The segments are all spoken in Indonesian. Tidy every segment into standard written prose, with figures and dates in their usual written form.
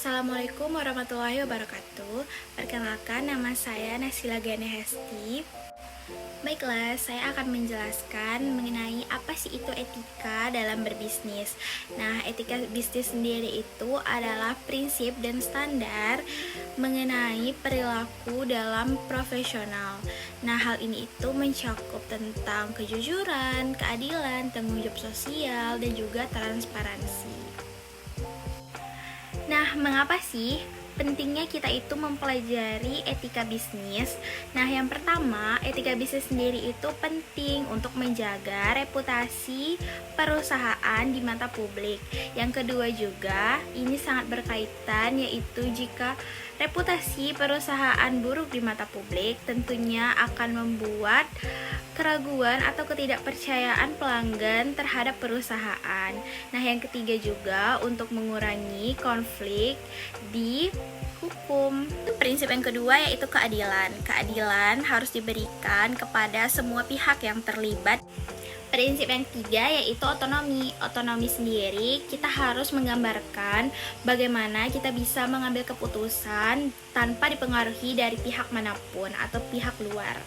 Assalamualaikum warahmatullahi wabarakatuh. Perkenalkan, nama saya Nasila Gane Hesti. Baiklah, saya akan menjelaskan mengenai apa sih itu etika dalam berbisnis. Nah, etika bisnis sendiri itu adalah prinsip dan standar mengenai perilaku dalam profesional. Nah, hal ini itu mencakup tentang kejujuran, keadilan, tanggung jawab sosial, dan juga transparansi. Nah, mengapa sih pentingnya kita itu mempelajari etika bisnis? Nah, yang pertama, etika bisnis sendiri itu penting untuk menjaga reputasi perusahaan di mata publik. Yang kedua juga, ini sangat berkaitan, yaitu jika reputasi perusahaan buruk di mata publik, tentunya akan membuat keraguan atau ketidakpercayaan pelanggan terhadap perusahaan. Nah, yang ketiga juga untuk mengurangi konflik di hukum. Prinsip yang kedua yaitu keadilan. Keadilan harus diberikan kepada semua pihak yang terlibat. Prinsip yang ketiga yaitu otonomi. Otonomi sendiri kita harus menggambarkan bagaimana kita bisa mengambil keputusan tanpa dipengaruhi dari pihak manapun atau pihak luar.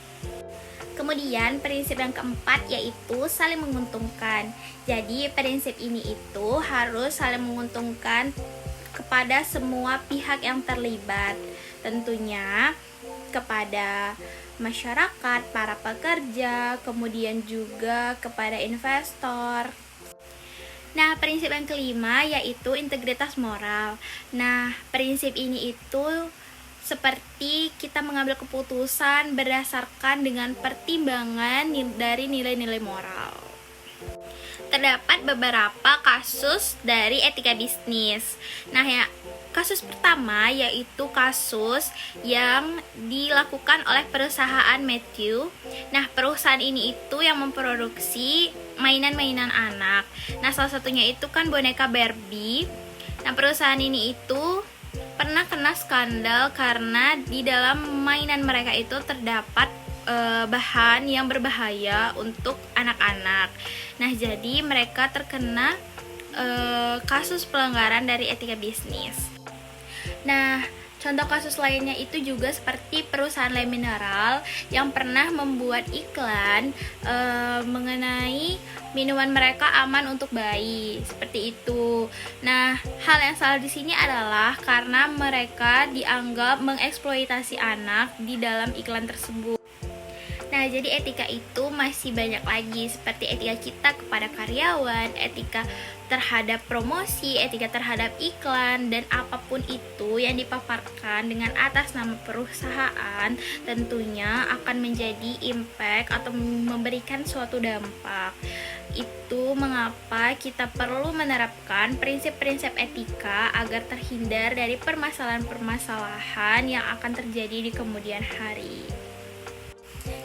Kemudian prinsip yang keempat yaitu saling menguntungkan. Jadi prinsip ini itu harus saling menguntungkan kepada semua pihak yang terlibat. Tentunya kepada masyarakat, para pekerja, kemudian juga kepada investor. Nah, prinsip yang kelima yaitu integritas moral. Nah, prinsip ini itu seperti kita mengambil keputusan berdasarkan dengan pertimbangan dari nilai-nilai moral. Terdapat beberapa kasus dari etika bisnis. Nah, ya, kasus pertama yaitu kasus yang dilakukan oleh perusahaan Matthew. Nah, perusahaan ini itu yang memproduksi mainan-mainan anak. Nah, salah satunya itu kan boneka Barbie. Nah, perusahaan ini itu pernah kena skandal karena di dalam mainan mereka itu terdapat bahan yang berbahaya untuk anak-anak. Nah, jadi mereka terkena kasus pelanggaran dari etika bisnis. Nah, contoh kasus lainnya itu juga seperti perusahaan Le Mineral yang pernah membuat iklan mengenai minuman mereka aman untuk bayi, seperti itu. Nah, hal yang salah di sini adalah karena mereka dianggap mengeksploitasi anak di dalam iklan tersebut. Nah, jadi etika itu masih banyak lagi, seperti etika kita kepada karyawan, etika terhadap promosi, etika terhadap iklan, dan apapun itu yang dipaparkan dengan atas nama perusahaan tentunya akan menjadi impact atau memberikan suatu dampak. Itu mengapa kita perlu menerapkan prinsip-prinsip etika agar terhindar dari permasalahan-permasalahan yang akan terjadi di kemudian hari.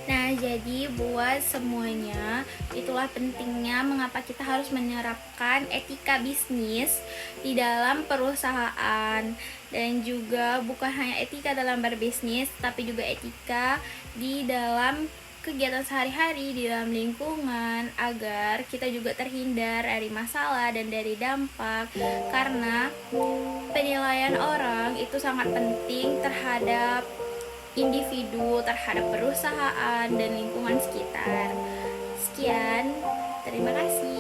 Nah, jadi buat semuanya, itulah pentingnya mengapa kita harus menerapkan etika bisnis di dalam perusahaan. Dan juga bukan hanya etika dalam berbisnis, tapi juga etika di dalam kegiatan sehari-hari, di dalam lingkungan, agar kita juga terhindar dari masalah dan dari dampak. Karena penilaian orang itu sangat penting terhadap individu, terhadap perusahaan dan lingkungan sekitar. Sekian, terima kasih.